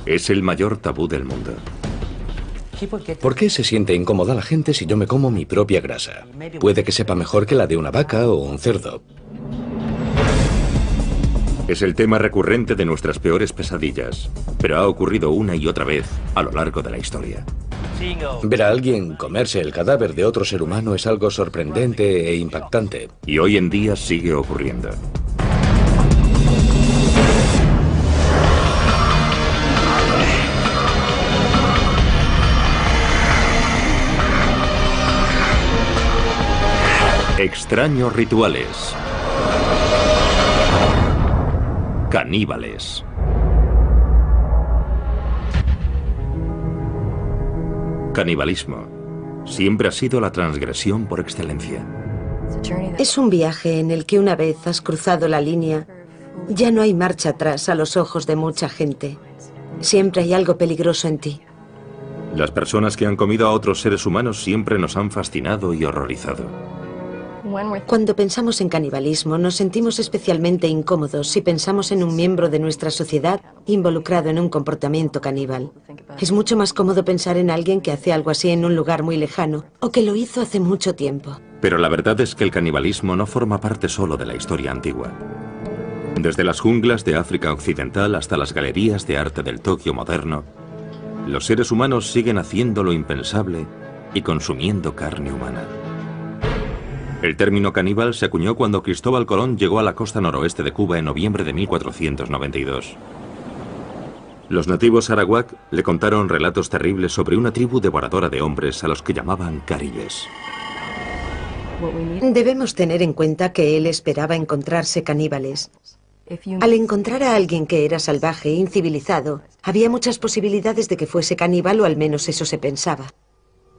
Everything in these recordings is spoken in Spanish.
Es el mayor tabú del mundo. ¿Por qué se siente incómoda la gente si yo me como mi propia grasa? Puede que sepa mejor que la de una vaca o un cerdo. Es el tema recurrente de nuestras peores pesadillas, pero ha ocurrido una y otra vez a lo largo de la historia. Ver a alguien comerse el cadáver de otro ser humano es algo sorprendente e impactante. Y hoy en día sigue ocurriendo. Extraños rituales. Caníbales. Canibalismo siempre ha sido la transgresión por excelencia. Es un viaje en el que una vez has cruzado la línea, ya no hay marcha atrás a los ojos de mucha gente. Siempre hay algo peligroso en ti. Las personas que han comido a otros seres humanos siempre nos han fascinado y horrorizado. Cuando pensamos en canibalismo, nos sentimos especialmente incómodos si pensamos en un miembro de nuestra sociedad involucrado en un comportamiento caníbal. Es mucho más cómodo pensar en alguien que hace algo así en un lugar muy lejano o que lo hizo hace mucho tiempo. Pero la verdad es que el canibalismo no forma parte solo de la historia antigua. Desde las junglas de África Occidental hasta las galerías de arte del Tokio moderno, los seres humanos siguen haciendo lo impensable y consumiendo carne humana. El término caníbal se acuñó cuando Cristóbal Colón llegó a la costa noroeste de Cuba en noviembre de 1492. Los nativos arawak le contaron relatos terribles sobre una tribu devoradora de hombres a los que llamaban caribes. Debemos tener en cuenta que él esperaba encontrarse caníbales. Al encontrar a alguien que era salvaje e incivilizado, había muchas posibilidades de que fuese caníbal, o al menos eso se pensaba.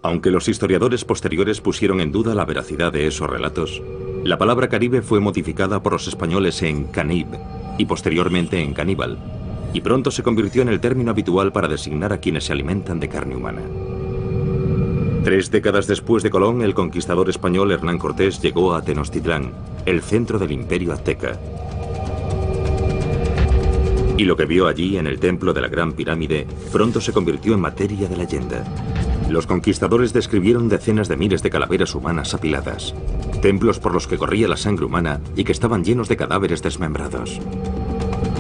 Aunque los historiadores posteriores pusieron en duda la veracidad de esos relatos, la palabra caribe fue modificada por los españoles en canib y posteriormente en caníbal, y pronto se convirtió en el término habitual para designar a quienes se alimentan de carne humana. 3 décadas después de Colón, el conquistador español Hernán Cortés llegó a Tenochtitlán, el centro del imperio azteca. Y lo que vio allí en el templo de la Gran Pirámide pronto se convirtió en materia de leyenda. Los conquistadores describieron decenas de miles de calaveras humanas apiladas, templos por los que corría la sangre humana y que estaban llenos de cadáveres desmembrados.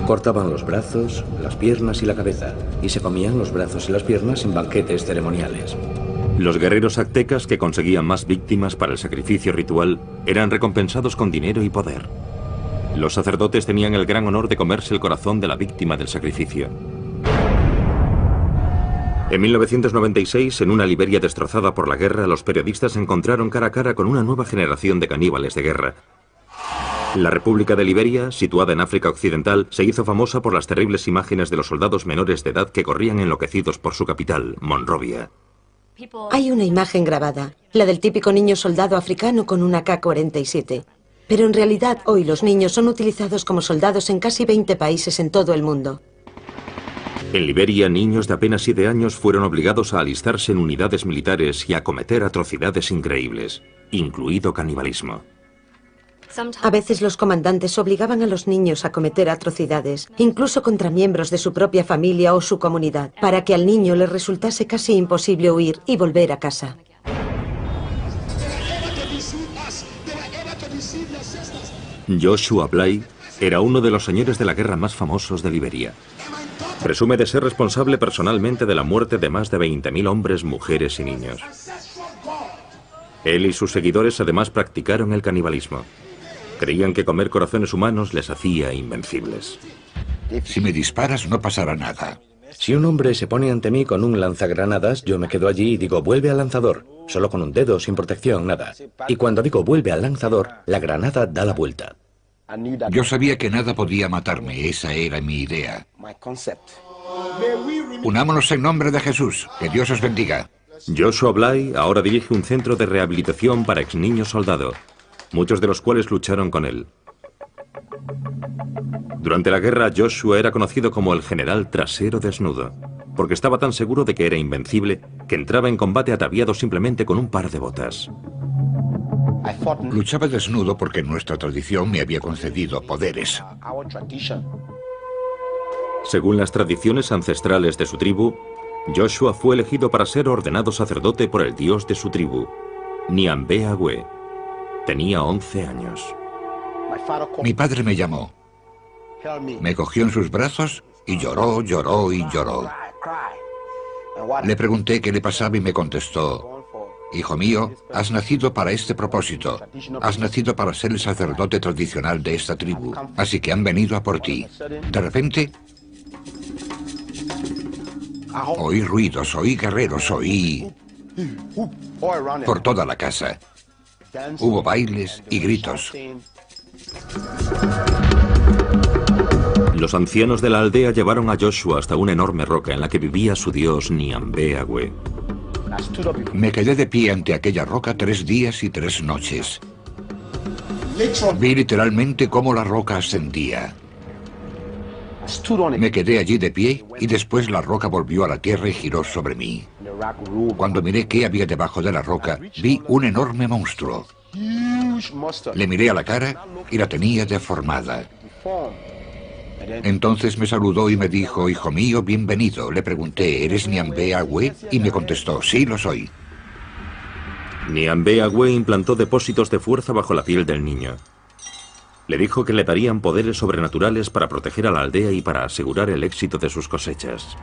Cortaban los brazos, las piernas y la cabeza, y se comían los brazos y las piernas en banquetes ceremoniales. Los guerreros aztecas que conseguían más víctimas para el sacrificio ritual eran recompensados con dinero y poder. Los sacerdotes tenían el gran honor de comerse el corazón de la víctima del sacrificio. En 1996, en una Liberia destrozada por la guerra, los periodistas se encontraron cara a cara con una nueva generación de caníbales de guerra. La República de Liberia, situada en África Occidental, se hizo famosa por las terribles imágenes de los soldados menores de edad que corrían enloquecidos por su capital, Monrovia. Hay una imagen grabada, la del típico niño soldado africano con una K-47. Pero en realidad hoy los niños son utilizados como soldados en casi 20 países en todo el mundo. En Liberia, niños de apenas 7 años fueron obligados a alistarse en unidades militares y a cometer atrocidades increíbles, incluido canibalismo. A veces los comandantes obligaban a los niños a cometer atrocidades, incluso contra miembros de su propia familia o su comunidad, para que al niño le resultase casi imposible huir y volver a casa. Joshua Bly era uno de los señores de la guerra más famosos de Liberia. Presume de ser responsable personalmente de la muerte de más de 20.000 hombres, mujeres y niños. Él y sus seguidores además practicaron el canibalismo. Creían que comer corazones humanos les hacía invencibles. Si me disparas no pasará nada. Si un hombre se pone ante mí con un lanzagranadas, yo me quedo allí y digo, vuelve al lanzador. Solo con un dedo, sin protección, nada. Y cuando digo vuelve al lanzador, la granada da la vuelta. Yo sabía que nada podía matarme, esa era mi idea. Unámonos en nombre de Jesús, que Dios os bendiga. Joshua Bly ahora dirige un centro de rehabilitación para ex niños soldado, muchos de los cuales lucharon con él. Durante la guerra, Joshua era conocido como el general trasero desnudo, porque estaba tan seguro de que era invencible que entraba en combate ataviado simplemente con un par de botas. Luchaba desnudo porque nuestra tradición me había concedido poderes. Según las tradiciones ancestrales de su tribu, Joshua fue elegido para ser ordenado sacerdote por el dios de su tribu, Niambe-Agüe. Tenía 11 años. Mi padre me llamó. Me cogió en sus brazos y lloró, lloró y lloró. Le pregunté qué le pasaba y me contestó: hijo mío, has nacido para este propósito. Has nacido para ser el sacerdote tradicional de esta tribu. Así que han venido a por ti. De repente, oí ruidos, oí guerreros, oí por toda la casa. Hubo bailes y gritos. Los ancianos de la aldea llevaron a Joshua hasta una enorme roca en la que vivía su dios Niambe-Agüe. Me quedé de pie ante aquella roca 3 días y 3 noches. Vi literalmente cómo la roca ascendía. Me quedé allí de pie y después la roca volvió a la tierra y giró sobre mí. Cuando miré qué había debajo de la roca, vi un enorme monstruo. Le miré a la cara y la tenía deformada. Entonces me saludó y me dijo: hijo mío, bienvenido. Le pregunté: ¿eres Niambe-Agüe? Y me contestó: sí, lo soy. Niambe-Agüe implantó depósitos de fuerza bajo la piel del niño. Le dijo que le darían poderes sobrenaturales para proteger a la aldea y para asegurar el éxito de sus cosechas.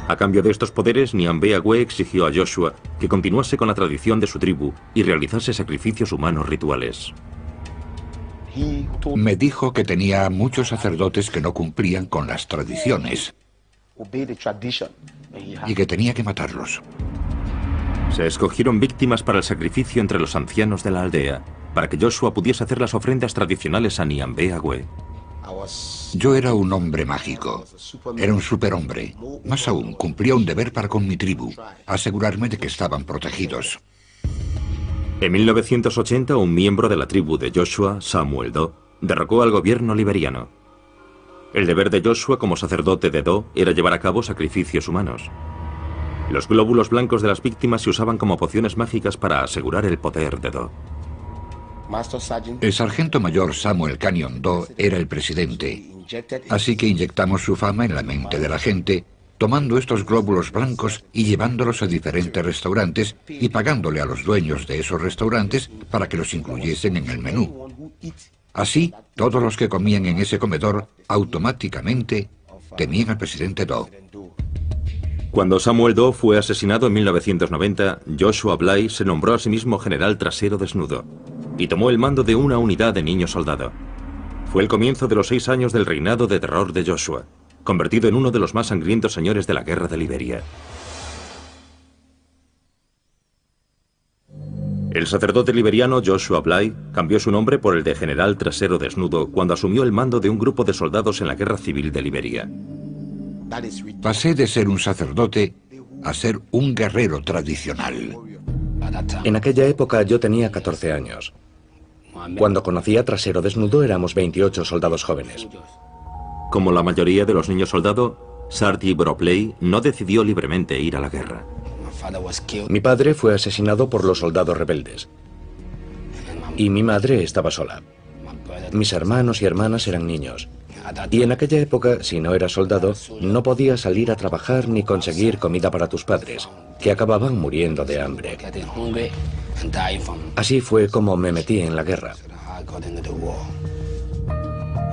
A cambio de estos poderes, Niambe-Agüe exigió a Joshua que continuase con la tradición de su tribu y realizase sacrificios humanos rituales. Me dijo que tenía muchos sacerdotes que no cumplían con las tradiciones y que tenía que matarlos. Se escogieron víctimas para el sacrificio entre los ancianos de la aldea, para que Joshua pudiese hacer las ofrendas tradicionales a Niambe-Agüe. Yo era un hombre mágico, era un superhombre. Más aún, cumplía un deber para con mi tribu, asegurarme de que estaban protegidos. En 1980, un miembro de la tribu de Joshua, Samuel Doe, derrocó al gobierno liberiano. El deber de Joshua como sacerdote de Doe era llevar a cabo sacrificios humanos. Los glóbulos blancos de las víctimas se usaban como pociones mágicas para asegurar el poder de Doe. El sargento mayor Samuel Canyon Doe era el presidente, así que inyectamos su fama en la mente de la gente, tomando estos glóbulos blancos y llevándolos a diferentes restaurantes y pagándole a los dueños de esos restaurantes para que los incluyesen en el menú. Así, todos los que comían en ese comedor automáticamente temían al presidente Doe. Cuando Samuel Doe fue asesinado en 1990, Joshua Bly se nombró a sí mismo general trasero desnudo y tomó el mando de una unidad de niño soldado. Fue el comienzo de los 6 años del reinado de terror de Joshua, convertido en uno de los más sangrientos señores de la guerra de Liberia. El sacerdote liberiano Joshua Bly cambió su nombre por el de general trasero desnudo cuando asumió el mando de un grupo de soldados en la guerra civil de Liberia. Pasé de ser un sacerdote a ser un guerrero tradicional. En aquella época yo tenía 14 años. Cuando conocí a Trasero Desnudo éramos 28 soldados jóvenes. Como la mayoría de los niños soldados, Sarti Bropley no decidió libremente ir a la guerra. Mi padre fue asesinado por los soldados rebeldes. Y mi madre estaba sola. Mis hermanos y hermanas eran niños. Y en aquella época, si no eras soldado, no podías salir a trabajar ni conseguir comida para tus padres, que acababan muriendo de hambre. Así fue como me metí en la guerra.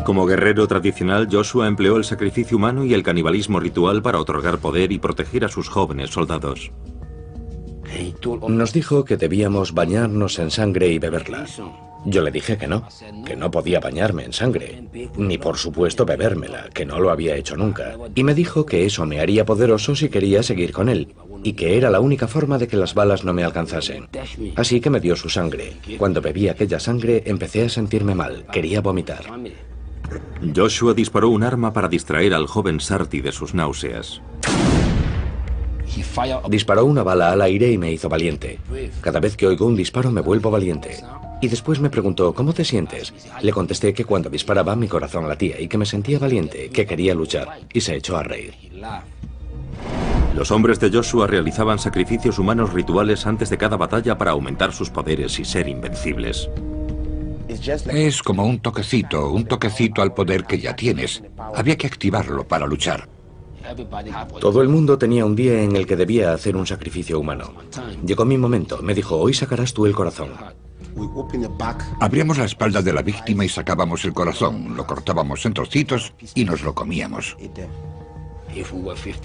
Como guerrero tradicional, Joshua empleó el sacrificio humano y el canibalismo ritual para otorgar poder y proteger a sus jóvenes soldados. Nos dijo que debíamos bañarnos en sangre y beberla. Yo le dije que no podía bañarme en sangre, ni por supuesto bebérmela, que no lo había hecho nunca. Y me dijo que eso me haría poderoso si quería seguir con él, y que era la única forma de que las balas no me alcanzasen. Así que me dio su sangre. Cuando bebí aquella sangre empecé a sentirme mal, quería vomitar. Joshua disparó un arma para distraer al joven Sarti de sus náuseas. Disparó una bala al aire y me hizo valiente. Cada vez que oigo un disparo me vuelvo valiente. Y después me preguntó, ¿cómo te sientes? Le contesté que cuando disparaba mi corazón latía y que me sentía valiente, que quería luchar. Y se echó a reír. Los hombres de Joshua realizaban sacrificios humanos rituales antes de cada batalla para aumentar sus poderes y ser invencibles. Es como un toquecito al poder que ya tienes. Había que activarlo para luchar. Todo el mundo tenía un día en el que debía hacer un sacrificio humano. Llegó mi momento. Me dijo, hoy sacarás tú el corazón. Abríamos la espalda de la víctima y sacábamos el corazón, lo cortábamos en trocitos y nos lo comíamos.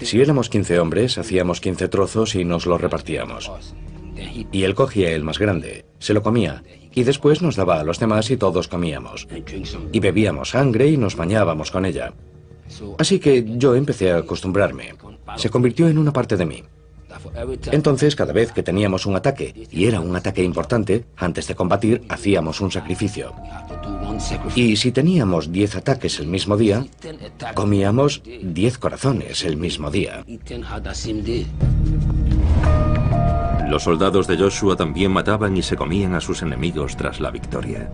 Si éramos 15 hombres, hacíamos 15 trozos y nos los repartíamos. Y él cogía el más grande, se lo comía, y después nos daba a los demás y todos comíamos. Y bebíamos sangre y nos bañábamos con ella. Así que yo empecé a acostumbrarme. Se convirtió en una parte de mí. Entonces, cada vez que teníamos un ataque, y era un ataque importante, antes de combatir, hacíamos un sacrificio. Y si teníamos 10 ataques el mismo día, comíamos 10 corazones el mismo día. Los soldados de Joshua también mataban y se comían a sus enemigos tras la victoria.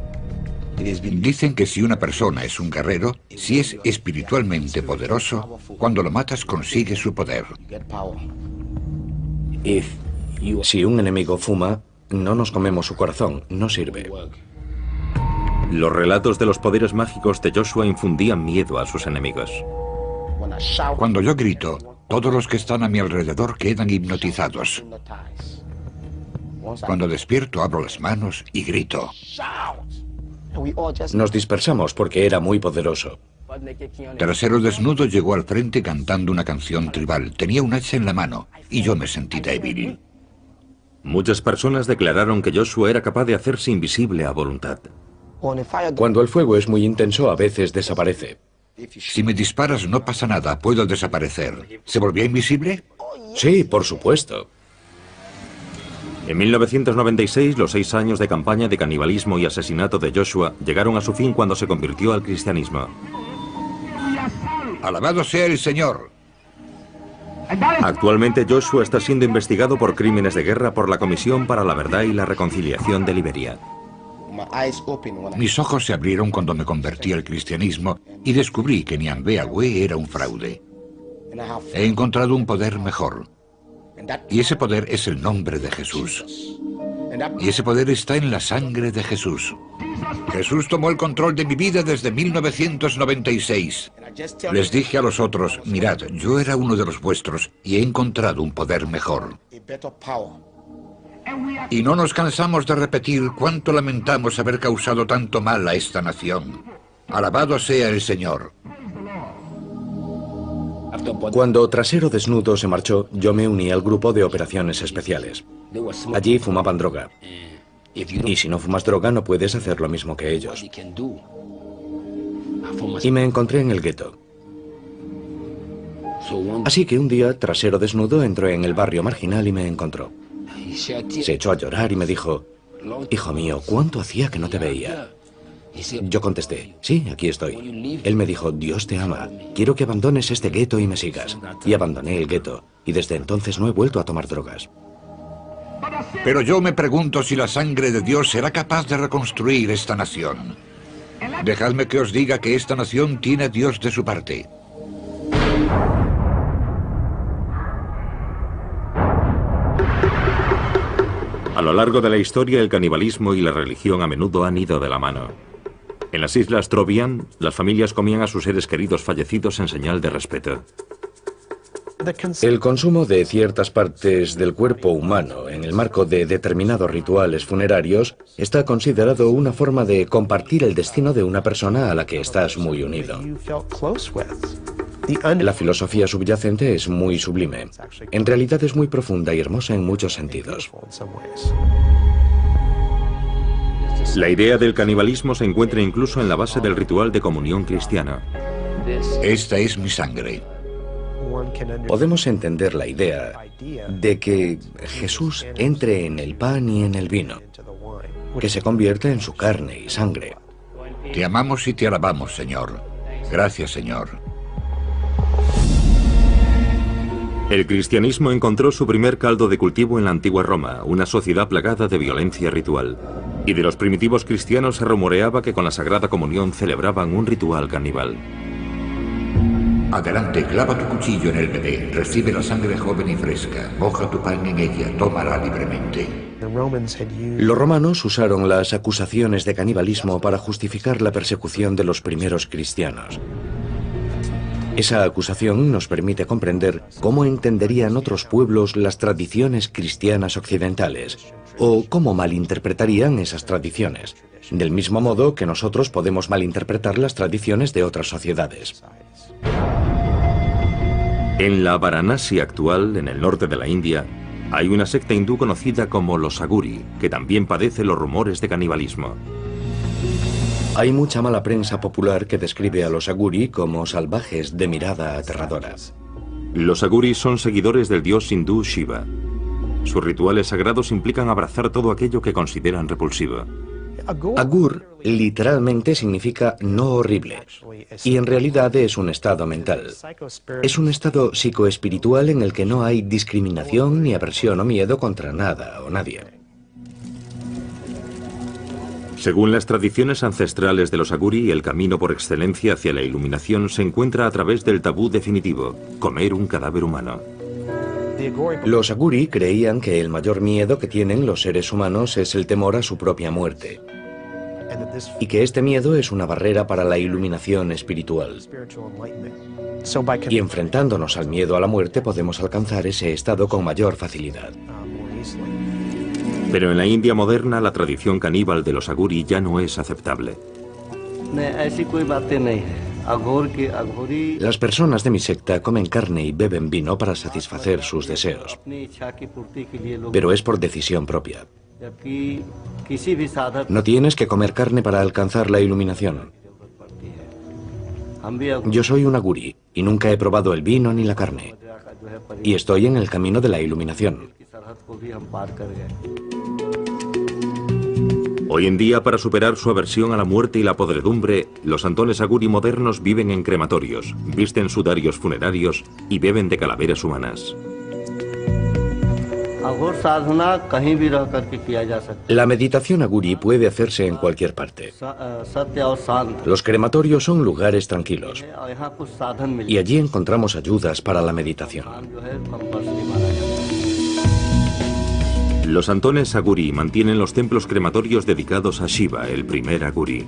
Dicen que si una persona es un guerrero, si es espiritualmente poderoso, cuando lo matas consigue su poder. Si un enemigo fuma, no nos comemos su corazón, no sirve. Los relatos de los poderes mágicos de Joshua infundían miedo a sus enemigos. Cuando yo grito, todos los que están a mi alrededor quedan hipnotizados. Cuando despierto, abro las manos y grito. Nos dispersamos porque era muy poderoso. Trasero Desnudo llegó al frente cantando una canción tribal. Tenía un hacha en la mano y yo me sentí débil. Muchas personas declararon que Joshua era capaz de hacerse invisible a voluntad. Cuando el fuego es muy intenso, a veces desaparece. Si me disparas no pasa nada, puedo desaparecer. ¿Se volvió invisible? Sí, por supuesto. En 1996, los 6 años de campaña de canibalismo y asesinato de Joshua llegaron a su fin cuando se convirtió al cristianismo. ¡Alabado sea el Señor! Actualmente Joshua está siendo investigado por crímenes de guerra por la Comisión para la Verdad y la Reconciliación de Liberia. Mis ojos se abrieron cuando me convertí al cristianismo y descubrí que Nyambe era un fraude. He encontrado un poder mejor. Y ese poder es el nombre de Jesús. Y ese poder está en la sangre de Jesús. Jesús tomó el control de mi vida desde 1996. Les dije a los otros, mirad, yo era uno de los vuestros y he encontrado un poder mejor. Y no nos cansamos de repetir cuánto lamentamos haber causado tanto mal a esta nación. Alabado sea el Señor. Cuando Trasero Desnudo se marchó, yo me uní al grupo de operaciones especiales. Allí fumaban droga. Y si no fumas droga, no puedes hacer lo mismo que ellos. Y me encontré en el gueto. Así que un día, Trasero Desnudo entró en el barrio marginal y me encontró. Se echó a llorar y me dijo, hijo mío, ¿cuánto hacía que no te veía? Yo contesté, sí, aquí estoy. Él me dijo, Dios te ama, quiero que abandones este gueto y me sigas. Y abandoné el gueto, y desde entonces no he vuelto a tomar drogas. Pero yo me pregunto si la sangre de Dios será capaz de reconstruir esta nación. Dejadme que os diga que esta nación tiene a Dios de su parte. A lo largo de la historia, el canibalismo y la religión a menudo han ido de la mano. En las islas Trobriand, las familias comían a sus seres queridos fallecidos en señal de respeto. El consumo de ciertas partes del cuerpo humano en el marco de determinados rituales funerarios está considerado una forma de compartir el destino de una persona a la que estás muy unido. La filosofía subyacente es muy sublime. En realidad es muy profunda y hermosa en muchos sentidos. La idea del canibalismo se encuentra incluso en la base del ritual de comunión cristiano. Esta es mi sangre. Podemos entender la idea de que Jesús entre en el pan y en el vino, que se convierta en su carne y sangre. Te amamos y te alabamos, Señor. Gracias, Señor. El cristianismo encontró su primer caldo de cultivo en la antigua Roma, una sociedad plagada de violencia ritual. Y de los primitivos cristianos se rumoreaba que con la Sagrada Comunión celebraban un ritual caníbal. Adelante, clava tu cuchillo en el bebé, recibe la sangre joven y fresca, moja tu pan en ella, tómala libremente. Los romanos usaron las acusaciones de canibalismo para justificar la persecución de los primeros cristianos. Esa acusación nos permite comprender cómo entenderían otros pueblos las tradiciones cristianas occidentales, o cómo malinterpretarían esas tradiciones, del mismo modo que nosotros podemos malinterpretar las tradiciones de otras sociedades. En la Varanasi actual, en el norte de la India, hay una secta hindú conocida como los Aguri, que también padece los rumores de canibalismo. Hay mucha mala prensa popular que describe a los Aguri como salvajes de mirada aterradora. Los Aguri son seguidores del dios hindú Shiva. Sus rituales sagrados implican abrazar todo aquello que consideran repulsivo. Agur literalmente significa no horrible, y en realidad es un estado mental. Es un estado psicoespiritual en el que no hay discriminación ni aversión o miedo contra nada o nadie. Según las tradiciones ancestrales de los Aguri, el camino por excelencia hacia la iluminación se encuentra a través del tabú definitivo, comer un cadáver humano. Los Aguri creían que el mayor miedo que tienen los seres humanos es el temor a su propia muerte, y que este miedo es una barrera para la iluminación espiritual. Y enfrentándonos al miedo a la muerte podemos alcanzar ese estado con mayor facilidad. Pero en la India moderna la tradición caníbal de los Aguri ya no es aceptable. Las personas de mi secta comen carne y beben vino para satisfacer sus deseos, pero es por decisión propia. No tienes que comer carne para alcanzar la iluminación. Yo soy un Aguri y nunca he probado el vino ni la carne, y estoy en el camino de la iluminación. Hoy en día, para superar su aversión a la muerte y la podredumbre, los santones Aguri modernos viven en crematorios, visten sudarios funerarios y beben de calaveras humanas. La meditación Aguri puede hacerse en cualquier parte. Los crematorios son lugares tranquilos, y allí encontramos ayudas para la meditación. Los santones Aguri mantienen los templos crematorios dedicados a Shiva, el primer Aguri,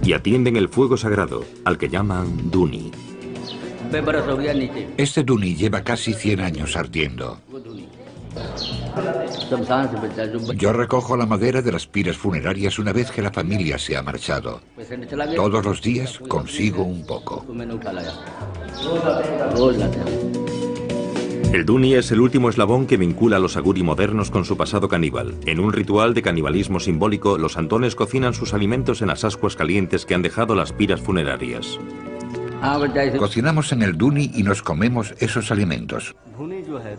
y atienden el fuego sagrado, al que llaman Duni. Este Duni lleva casi 100 años ardiendo. Yo recojo la madera de las piras funerarias una vez que la familia se ha marchado. Todos los días consigo un poco. El Duni es el último eslabón que vincula a los Aguri modernos con su pasado caníbal. En un ritual de canibalismo simbólico, los santones cocinan sus alimentos en las ascuas calientes que han dejado las piras funerarias. Cocinamos en el Duni y nos comemos esos alimentos.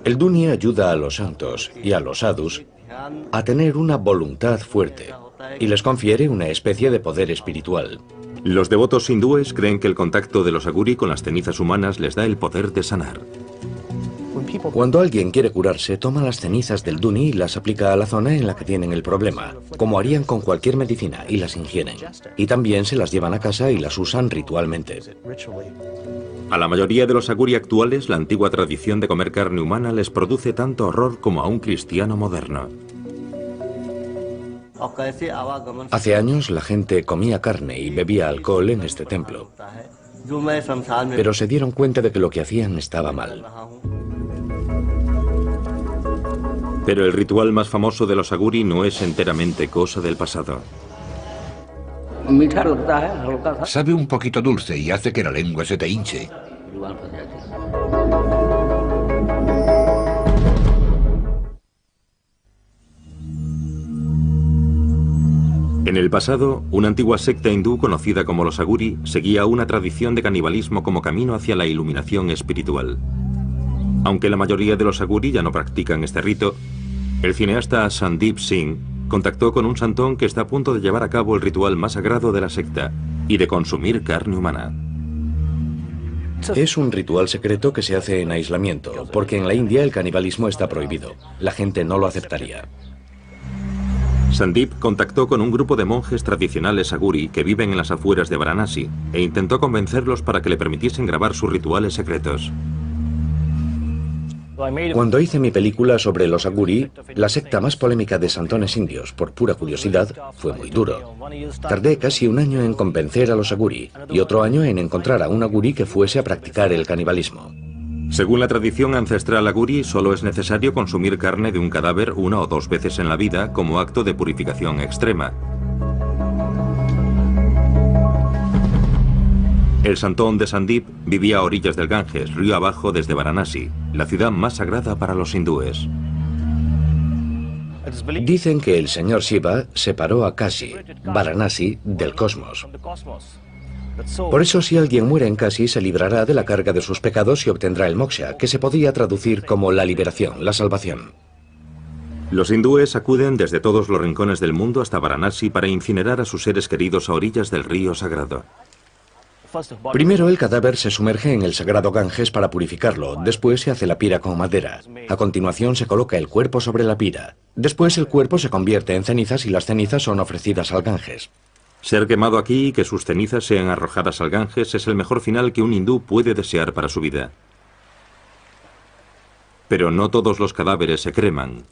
El Duni ayuda a los santos y a los sadhus a tener una voluntad fuerte y les confiere una especie de poder espiritual. Los devotos hindúes creen que el contacto de los Aguri con las cenizas humanas les da el poder de sanar. Cuando alguien quiere curarse, toma las cenizas del Duni y las aplica a la zona en la que tienen el problema, como harían con cualquier medicina, y las ingieren. Y también se las llevan a casa y las usan ritualmente. A la mayoría de los Aguri actuales, la antigua tradición de comer carne humana les produce tanto horror como a un cristiano moderno. Hace años la gente comía carne y bebía alcohol en este templo, pero se dieron cuenta de que lo que hacían estaba mal. Pero el ritual más famoso de los Aguri no es enteramente cosa del pasado. Sabe un poquito dulce y hace que la lengua se te hinche. En el pasado, una antigua secta hindú conocida como los Aguri seguía una tradición de canibalismo como camino hacia la iluminación espiritual. Aunque la mayoría de los Aguri ya no practican este rito, el cineasta Sandeep Singh contactó con un santón que está a punto de llevar a cabo el ritual más sagrado de la secta y de consumir carne humana. Es un ritual secreto que se hace en aislamiento, porque en la India el canibalismo está prohibido. La gente no lo aceptaría. Sandeep contactó con un grupo de monjes tradicionales Aguri que viven en las afueras de Varanasi e intentó convencerlos para que le permitiesen grabar sus rituales secretos. Cuando hice mi película sobre los aguri, la secta más polémica de santones indios, por pura curiosidad, fue muy duro. Tardé casi un año en convencer a los aguri y otro año en encontrar a un aguri que fuese a practicar el canibalismo. Según la tradición ancestral aguri, solo es necesario consumir carne de un cadáver 1 o 2 veces en la vida como acto de purificación extrema. El santón de Sandip vivía a orillas del Ganges, río abajo desde Varanasi, la ciudad más sagrada para los hindúes. Dicen que el señor Shiva separó a Kashi, Varanasi, del cosmos. Por eso, si alguien muere en Kashi, se librará de la carga de sus pecados y obtendrá el moksha, que se podía traducir como la liberación, la salvación. Los hindúes acuden desde todos los rincones del mundo hasta Varanasi para incinerar a sus seres queridos a orillas del río sagrado. Primero el cadáver se sumerge en el sagrado Ganges para purificarlo, después se hace la pira con madera. A continuación se coloca el cuerpo sobre la pira. Después el cuerpo se convierte en cenizas y las cenizas son ofrecidas al Ganges. Ser quemado aquí y que sus cenizas sean arrojadas al Ganges es el mejor final que un hindú puede desear para su vida. Pero no todos los cadáveres se creman.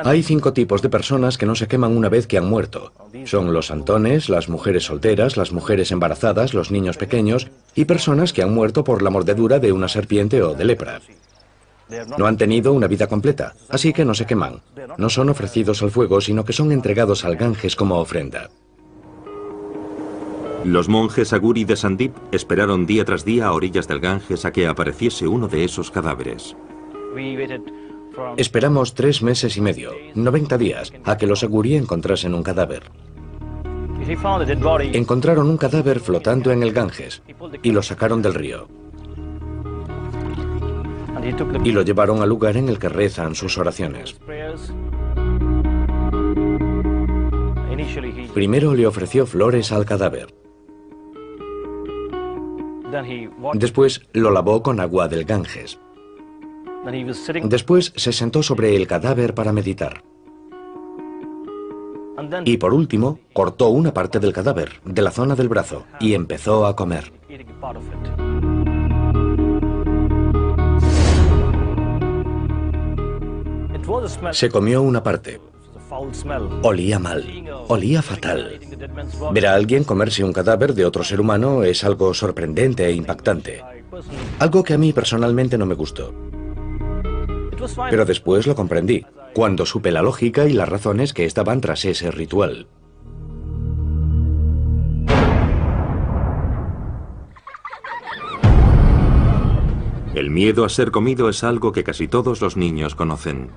Hay 5 tipos de personas que no se queman una vez que han muerto. Son los santones, las mujeres solteras, las mujeres embarazadas, los niños pequeños y personas que han muerto por la mordedura de una serpiente o de lepra. No han tenido una vida completa, así que no se queman. No son ofrecidos al fuego, sino que son entregados al Ganges como ofrenda. Los monjes aguri de Sandip esperaron día tras día a orillas del Ganges a que apareciese uno de esos cadáveres. Esperamos 3 meses y medio, 90 días, a que los aguri encontrasen un cadáver. Encontraron un cadáver flotando en el Ganges y lo sacaron del río. Y lo llevaron al lugar en el que rezan sus oraciones. Primero le ofreció flores al cadáver. Después lo lavó con agua del Ganges. Después se sentó sobre el cadáver para meditar. Y por último, cortó una parte del cadáver, de la zona del brazo, y empezó a comer. Se comió una parte. Olía mal, olía fatal. Ver a alguien comerse un cadáver de otro ser humano es algo sorprendente e impactante. Algo que a mí personalmente no me gustó. Pero después lo comprendí, cuando supe la lógica y las razones que estaban tras ese ritual. El miedo a ser comido es algo que casi todos los niños conocen.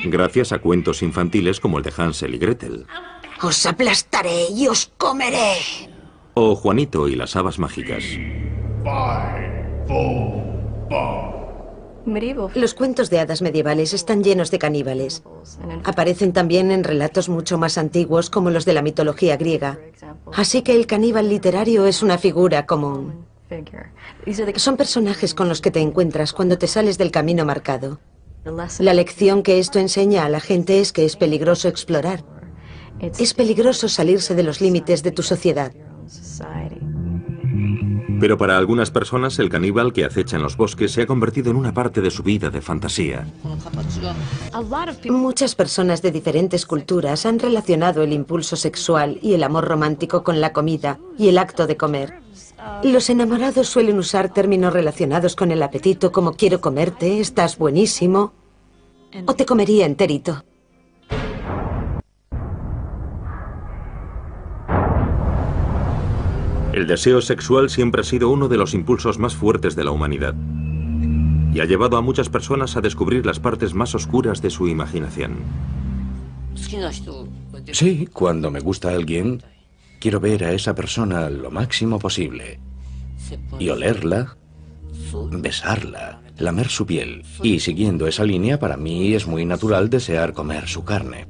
Gracias a cuentos infantiles como el de Hansel y Gretel. Os aplastaré y os comeré. O Juanito y las habas mágicas. Los cuentos de hadas medievales están llenos de caníbales. Aparecen también en relatos mucho más antiguos como los de la mitología griega. Así que el caníbal literario es una figura común. Son personajes con los que te encuentras cuando te sales del camino marcado. La lección que esto enseña a la gente es que es peligroso explorar. Es peligroso salirse de los límites de tu sociedad. Pero para algunas personas el caníbal que acecha en los bosques se ha convertido en una parte de su vida de fantasía. Muchas personas de diferentes culturas han relacionado el impulso sexual y el amor romántico con la comida y el acto de comer. Los enamorados suelen usar términos relacionados con el apetito como quiero comerte, estás buenísimo o te comería enterito. El deseo sexual siempre ha sido uno de los impulsos más fuertes de la humanidad y ha llevado a muchas personas a descubrir las partes más oscuras de su imaginación. Sí, cuando me gusta alguien, quiero ver a esa persona lo máximo posible y olerla, besarla, lamer su piel. Y siguiendo esa línea, para mí es muy natural desear comer su carne.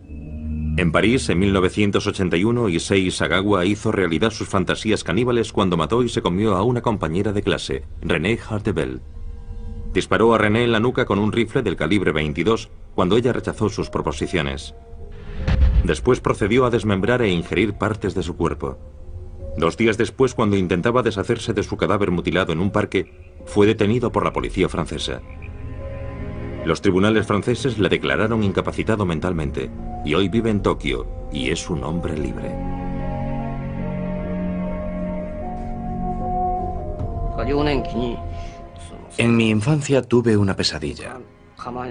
En París, en 1981, Issei Sagawa hizo realidad sus fantasías caníbales cuando mató y se comió a una compañera de clase, Renée Hartebel. Disparó a Renée en la nuca con un rifle del calibre 22 cuando ella rechazó sus proposiciones. Después procedió a desmembrar e ingerir partes de su cuerpo. 2 días después, cuando intentaba deshacerse de su cadáver mutilado en un parque, fue detenido por la policía francesa. Los tribunales franceses le declararon incapacitado mentalmente y hoy vive en Tokio y es un hombre libre. En mi infancia tuve una pesadilla.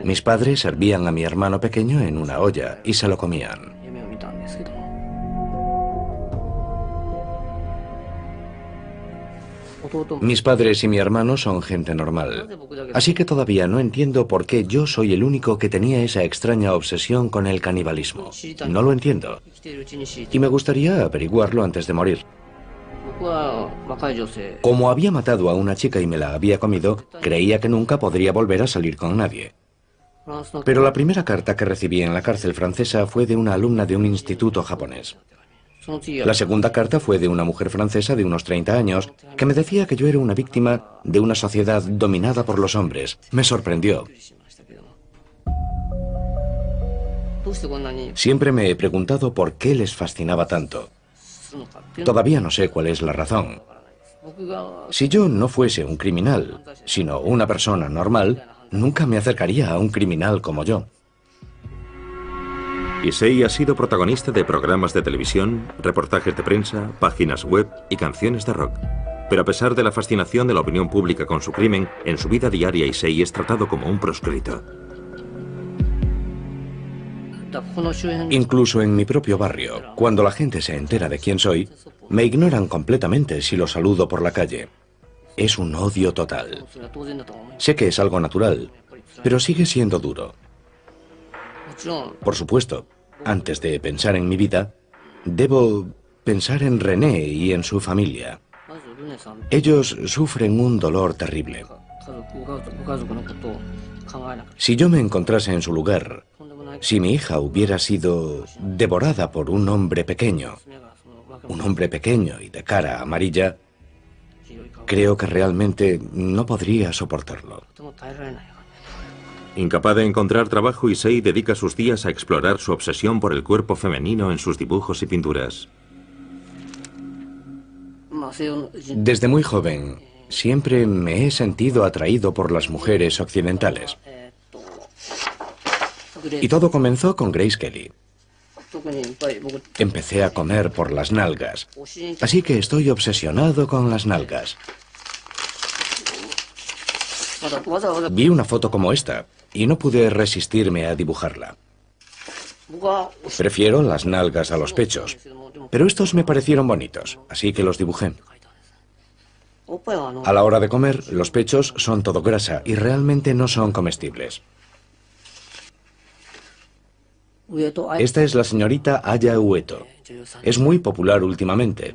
Mis padres servían a mi hermano pequeño en una olla y se lo comían. Mis padres y mi hermano son gente normal, así que todavía no entiendo por qué yo soy el único que tenía esa extraña obsesión con el canibalismo. No lo entiendo. Y me gustaría averiguarlo antes de morir. Como había matado a una chica y me la había comido, creía que nunca podría volver a salir con nadie. Pero la primera carta que recibí en la cárcel francesa fue de una alumna de un instituto japonés. La segunda carta fue de una mujer francesa de unos 30 años que me decía que yo era una víctima de una sociedad dominada por los hombres. Me sorprendió. Siempre me he preguntado por qué les fascinaba tanto. Todavía no sé cuál es la razón. Si yo no fuese un criminal, sino una persona normal, nunca me acercaría a un criminal como yo. Issei ha sido protagonista de programas de televisión, reportajes de prensa, páginas web y canciones de rock. Pero a pesar de la fascinación de la opinión pública con su crimen, en su vida diaria Issei es tratado como un proscrito. Incluso en mi propio barrio, cuando la gente se entera de quién soy, me ignoran completamente si los saludo por la calle. Es un odio total. Sé que es algo natural, pero sigue siendo duro. Por supuesto, antes de pensar en mi vida, debo pensar en René y en su familia. Ellos sufren un dolor terrible. Si yo me encontrase en su lugar, si mi hija hubiera sido devorada por un hombre pequeño y de cara amarilla, creo que realmente no podría soportarlo. Incapaz de encontrar trabajo, Issei dedica sus días a explorar su obsesión por el cuerpo femenino en sus dibujos y pinturas. Desde muy joven, siempre me he sentido atraído por las mujeres occidentales. Y todo comenzó con Grace Kelly. Empecé a comer por las nalgas, así que estoy obsesionado con las nalgas. Vi una foto como esta y no pude resistirme a dibujarla. Prefiero las nalgas a los pechos, pero estos me parecieron bonitos, así que los dibujé. A la hora de comer, los pechos son todo grasa y realmente no son comestibles. Esta es la señorita Aya Ueto. Es muy popular últimamente.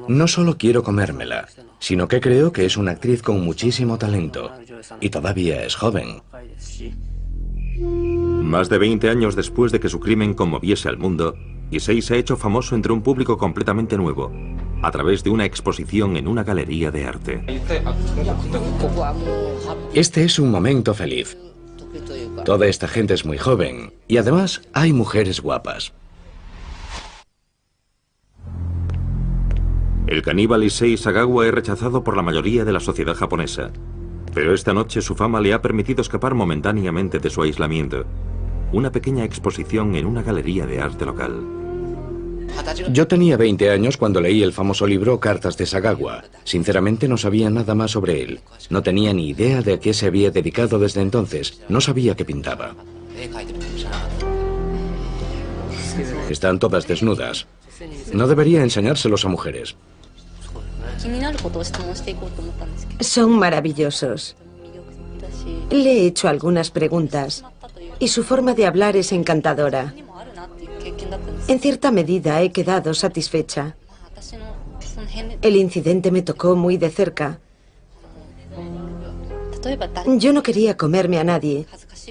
No solo quiero comérmela, sino que creo que es una actriz con muchísimo talento. Y todavía es joven. Más de 20 años después de que su crimen conmoviese al mundo, Issei se ha hecho famoso entre un público completamente nuevo, a través de una exposición en una galería de arte. Este es un momento feliz. Toda esta gente es muy joven y además hay mujeres guapas. El caníbal Issei Sagawa es rechazado por la mayoría de la sociedad japonesa. Pero esta noche su fama le ha permitido escapar momentáneamente de su aislamiento. Una pequeña exposición en una galería de arte local. Yo tenía 20 años cuando leí el famoso libro Cartas de Sagawa. Sinceramente no sabía nada más sobre él. No tenía ni idea de a qué se había dedicado desde entonces. No sabía que pintaba. Están todas desnudas. No debería enseñárselos a mujeres. Son maravillosos. Le he hecho algunas preguntas y su forma de hablar es encantadora. En cierta medida he quedado satisfecha. El incidente me tocó muy de cerca. Yo no quería comerme a nadie,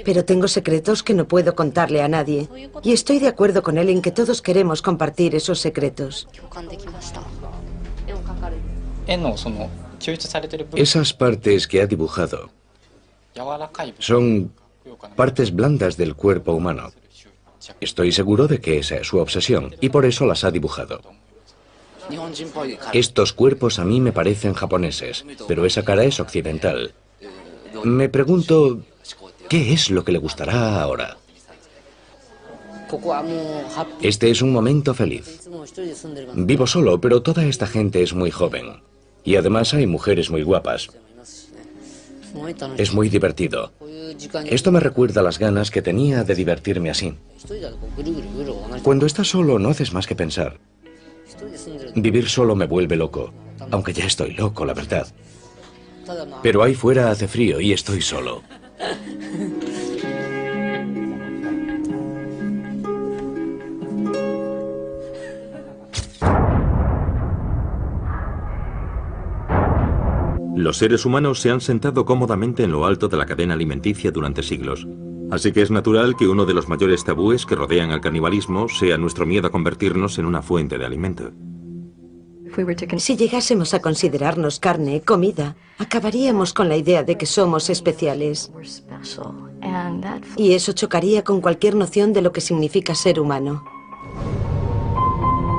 pero tengo secretos que no puedo contarle a nadie. Y estoy de acuerdo con él en que todos queremos compartir esos secretos. Esas partes que ha dibujado son partes blandas del cuerpo humano. Estoy seguro de que esa es su obsesión y por eso las ha dibujado. Estos cuerpos a mí me parecen japoneses, pero esa cara es occidental. Me pregunto, ¿qué es lo que le gustará ahora? Este es un momento feliz. Vivo solo, pero toda esta gente es muy joven. Y además hay mujeres muy guapas. Es muy divertido. Esto me recuerda las ganas que tenía de divertirme así. Cuando estás solo no haces más que pensar. Vivir solo me vuelve loco, aunque ya estoy loco, la verdad. Pero ahí fuera hace frío y estoy solo. Los seres humanos se han sentado cómodamente en lo alto de la cadena alimenticia durante siglos. Así que es natural que uno de los mayores tabúes que rodean al canibalismo sea nuestro miedo a convertirnos en una fuente de alimento. Si llegásemos a considerarnos carne, comida, acabaríamos con la idea de que somos especiales. Y eso chocaría con cualquier noción de lo que significa ser humano.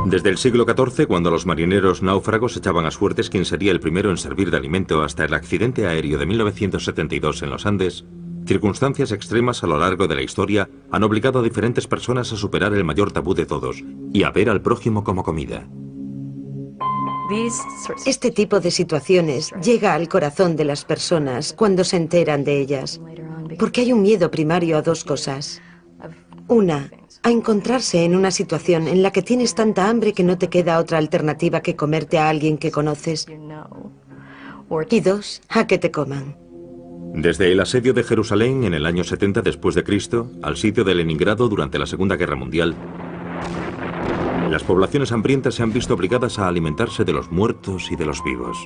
Desde el siglo XIV, cuando los marineros náufragos echaban a suertes quién sería el primero en servir de alimento, hasta el accidente aéreo de 1972 en los Andes, circunstancias extremas a lo largo de la historia han obligado a diferentes personas a superar el mayor tabú de todos y a ver al prójimo como comida. Este tipo de situaciones llega al corazón de las personas cuando se enteran de ellas, porque hay un miedo primario a dos cosas. Una, a encontrarse en una situación en la que tienes tanta hambre que no te queda otra alternativa que comerte a alguien que conoces. Y dos, a que te coman. Desde el asedio de Jerusalén en el año 70 después de Cristo al sitio de Leningrado durante la Segunda Guerra Mundial, las poblaciones hambrientas se han visto obligadas a alimentarse de los muertos y de los vivos.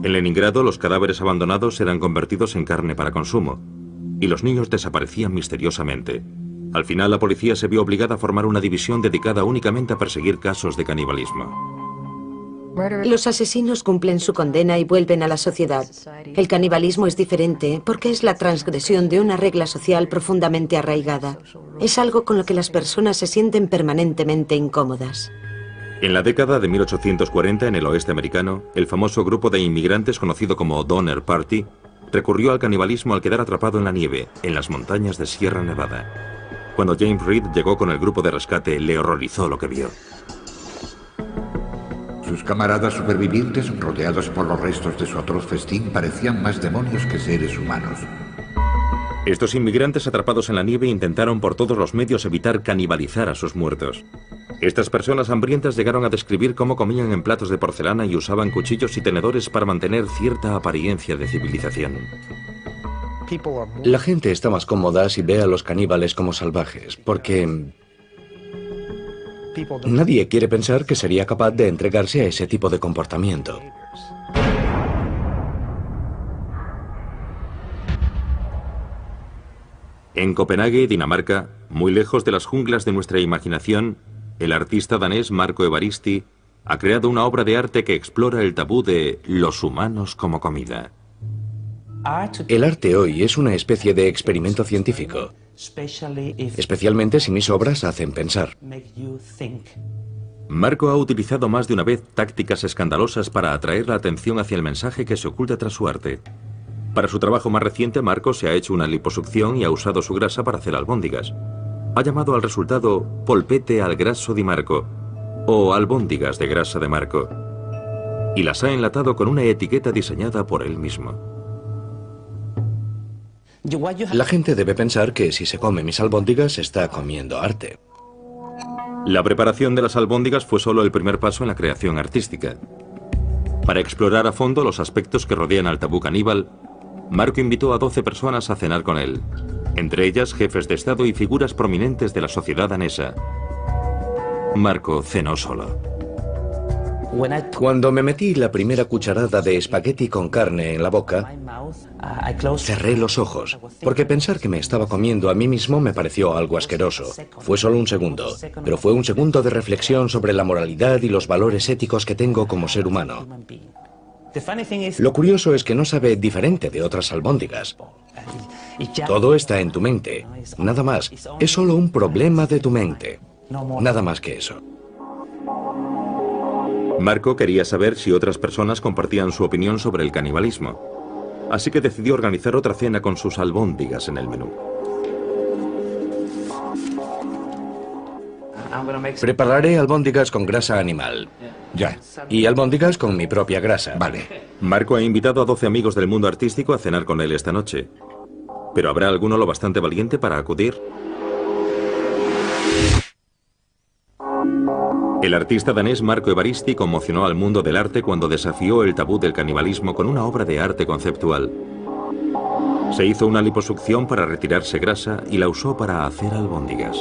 En Leningrado, los cadáveres abandonados eran convertidos en carne para consumo, y los niños desaparecían misteriosamente. Al final, la policía se vio obligada a formar una división dedicada únicamente a perseguir casos de canibalismo. Los asesinos cumplen su condena y vuelven a la sociedad. El canibalismo es diferente porque es la transgresión de una regla social profundamente arraigada. Es algo con lo que las personas se sienten permanentemente incómodas. En la década de 1840, en el oeste americano, el famoso grupo de inmigrantes conocido como Donner Party recurrió al canibalismo al quedar atrapado en la nieve, en las montañas de Sierra Nevada. Cuando James Reed llegó con el grupo de rescate, le horrorizó lo que vio. Sus camaradas supervivientes, rodeados por los restos de su atroz festín, parecían más demonios que seres humanos. Estos inmigrantes atrapados en la nieve intentaron por todos los medios evitar canibalizar a sus muertos. Estas personas hambrientas llegaron a describir cómo comían en platos de porcelana y usaban cuchillos y tenedores para mantener cierta apariencia de civilización. La gente está más cómoda si ve a los caníbales como salvajes, porque nadie quiere pensar que sería capaz de entregarse a ese tipo de comportamiento. En Copenhague, Dinamarca, muy lejos de las junglas de nuestra imaginación, el artista danés Marco Evaristi ha creado una obra de arte que explora el tabú de los humanos como comida. El arte hoy es una especie de experimento científico, especialmente si mis obras hacen pensar. Marco ha utilizado más de una vez tácticas escandalosas para atraer la atención hacia el mensaje que se oculta tras su arte. Para su trabajo más reciente, Marco se ha hecho una liposucción y ha usado su grasa para hacer albóndigas. Ha llamado al resultado polpette al grasso di Marco, o albóndigas de grasa de Marco, y las ha enlatado con una etiqueta diseñada por él mismo. La gente debe pensar que si se come mis albóndigas está comiendo arte. La preparación de las albóndigas fue solo el primer paso en la creación artística. Para explorar a fondo los aspectos que rodean al tabú caníbal, Marco invitó a 12 personas a cenar con él, entre ellas jefes de Estado y figuras prominentes de la sociedad danesa. Marco cenó solo. Cuando me metí la primera cucharada de espagueti con carne en la boca, cerré los ojos, porque pensar que me estaba comiendo a mí mismo me pareció algo asqueroso. Fue solo un segundo, pero fue un segundo de reflexión sobre la moralidad y los valores éticos que tengo como ser humano. Lo curioso es que no sabe diferente de otras albóndigas. Todo está en tu mente. Nada más. Es solo un problema de tu mente. Nada más que eso. Marco quería saber si otras personas compartían su opinión sobre el canibalismo. Así que decidió organizar otra cena con sus albóndigas en el menú. Prepararé albóndigas con grasa animal. Ya. Y albóndigas con mi propia grasa. Vale. Marco ha invitado a 12 amigos del mundo artístico a cenar con él esta noche. ¿Pero habrá alguno lo bastante valiente para acudir? El artista danés Marco Evaristi conmocionó al mundo del arte cuando desafió el tabú del canibalismo con una obra de arte conceptual. Se hizo una liposucción para retirarse grasa y la usó para hacer albóndigas.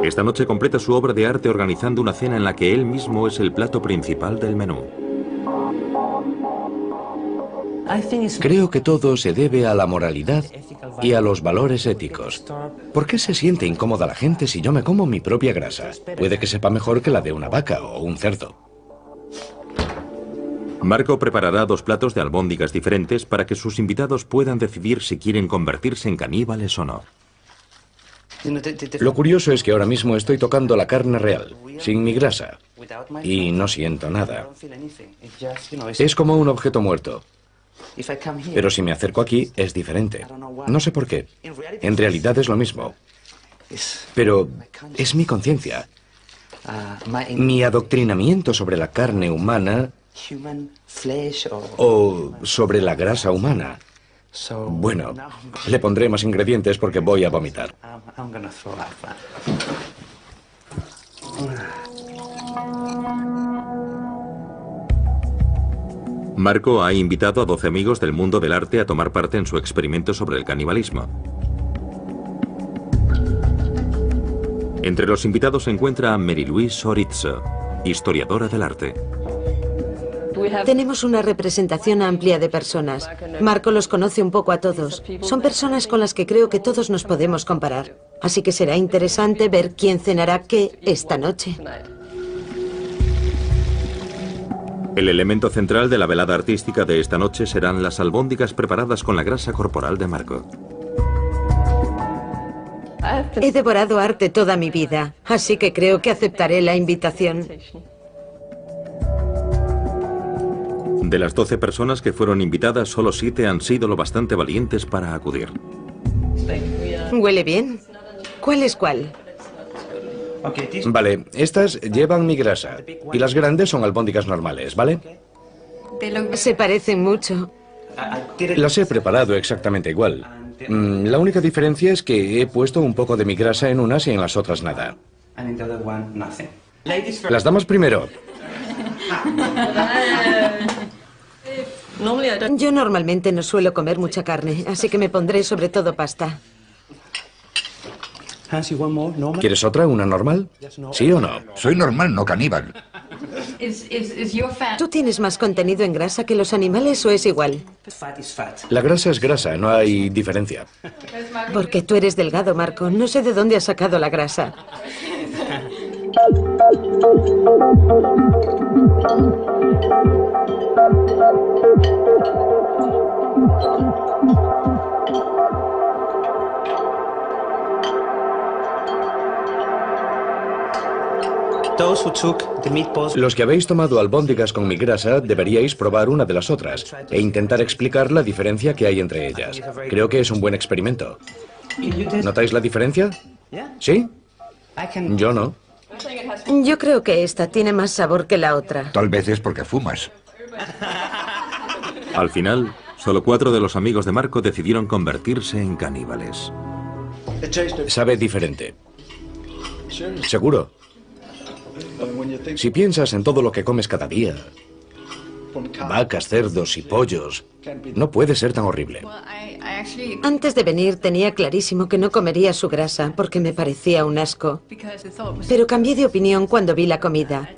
Esta noche completa su obra de arte organizando una cena en la que él mismo es el plato principal del menú. Creo que todo se debe a la moralidad y a los valores éticos. ¿Por qué se siente incómoda la gente si yo me como mi propia grasa? Puede que sepa mejor que la de una vaca o un cerdo. Marco preparará 2 platos de albóndigas diferentes para que sus invitados puedan decidir si quieren convertirse en caníbales o no. Lo curioso es que ahora mismo estoy tocando la carne real, sin mi grasa, y no siento nada. Es como un objeto muerto. Pero si me acerco aquí, es diferente. No sé por qué. En realidad es lo mismo. Pero es mi conciencia. Mi adoctrinamiento sobre la carne humana o sobre la grasa humana. Bueno, le pondré más ingredientes porque voy a vomitar. Marco ha invitado a 12 amigos del mundo del arte a tomar parte en su experimento sobre el canibalismo. Entre los invitados se encuentra Mary-Louise Orizzo, historiadora del arte. Tenemos una representación amplia de personas. Marco los conoce un poco a todos. Son personas con las que creo que todos nos podemos comparar. Así que será interesante ver quién cenará qué esta noche. El elemento central de la velada artística de esta noche serán las albóndigas preparadas con la grasa corporal de Marco. He devorado arte toda mi vida, así que creo que aceptaré la invitación. De las 12 personas que fueron invitadas, solo 7 han sido lo bastante valientes para acudir. ¿Huele bien? ¿Cuál es cuál? Vale, estas llevan mi grasa y las grandes son albóndigas normales, ¿vale? Se parecen mucho. Las he preparado exactamente igual. La única diferencia es que he puesto un poco de mi grasa en unas y en las otras nada. Las damas primero. Yo normalmente no suelo comer mucha carne, así que me pondré sobre todo pasta. ¿Quieres otra, una normal? ¿Sí o no? Soy normal, no caníbal. ¿Tú tienes más contenido en grasa que los animales o es igual? La grasa es grasa, no hay diferencia. Porque tú eres delgado, Marco. No sé de dónde has sacado la grasa. Los que habéis tomado albóndigas con mi grasa deberíais probar una de las otras e intentar explicar la diferencia que hay entre ellas. Creo que es un buen experimento. ¿Notáis la diferencia? ¿Sí? Yo no. Yo creo que esta tiene más sabor que la otra. Tal vez es porque fumas. Al final, solo 4 de los amigos de Marco decidieron convertirse en caníbales. Sabe diferente. Seguro. Si piensas en todo lo que comes cada día, vacas, cerdos y pollos, no puede ser tan horrible. Antes de venir tenía clarísimo que no comería su grasa porque me parecía un asco. Pero cambié de opinión cuando vi la comida.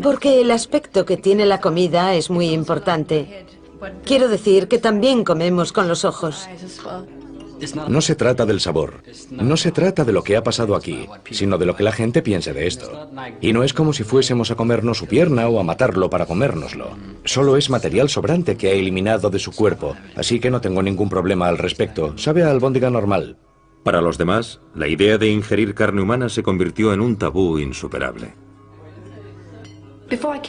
Porque el aspecto que tiene la comida es muy importante. Quiero decir que también comemos con los ojos. No se trata del sabor, no se trata de lo que ha pasado aquí, sino de lo que la gente piense de esto. Y no es como si fuésemos a comernos su pierna o a matarlo para comérnoslo. Solo es material sobrante que ha eliminado de su cuerpo, así que no tengo ningún problema al respecto. Sabe a albóndiga normal. Para los demás, la idea de ingerir carne humana se convirtió en un tabú insuperable.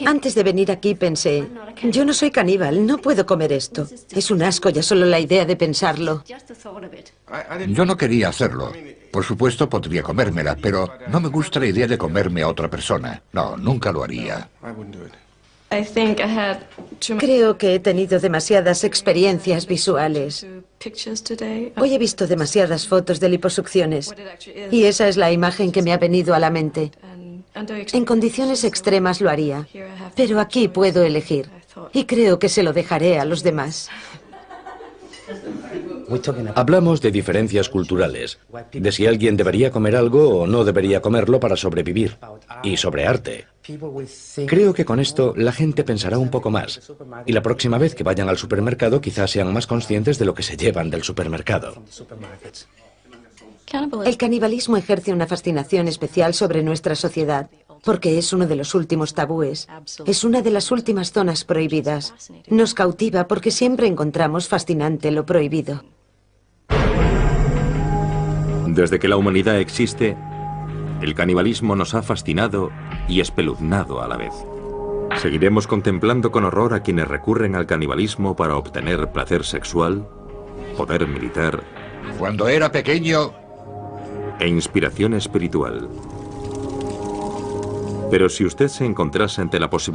Antes de venir aquí pensé, yo no soy caníbal, no puedo comer esto. Es un asco ya solo la idea de pensarlo. Yo no quería hacerlo. Por supuesto podría comérmela, pero no me gusta la idea de comerme a otra persona. No, nunca lo haría. Creo que he tenido demasiadas experiencias visuales. Hoy he visto demasiadas fotos de liposucciones y esa es la imagen que me ha venido a la mente. En condiciones extremas lo haría, pero aquí puedo elegir y creo que se lo dejaré a los demás. Hablamos de diferencias culturales, de si alguien debería comer algo o no debería comerlo para sobrevivir, y sobre arte. Creo que con esto la gente pensará un poco más, y la próxima vez que vayan al supermercado quizás sean más conscientes de lo que se llevan del supermercado. El canibalismo ejerce una fascinación especial sobre nuestra sociedad, porque es uno de los últimos tabúes. Es una de las últimas zonas prohibidas. Nos cautiva porque siempre encontramos fascinante lo prohibido. Desde que la humanidad existe, el canibalismo nos ha fascinado y espeluznado a la vez. ¿Seguiremos contemplando con horror a quienes recurren al canibalismo para obtener placer sexual, poder militar Cuando era pequeño, e inspiración espiritual? Pero si usted se encontrase ante la posibilidad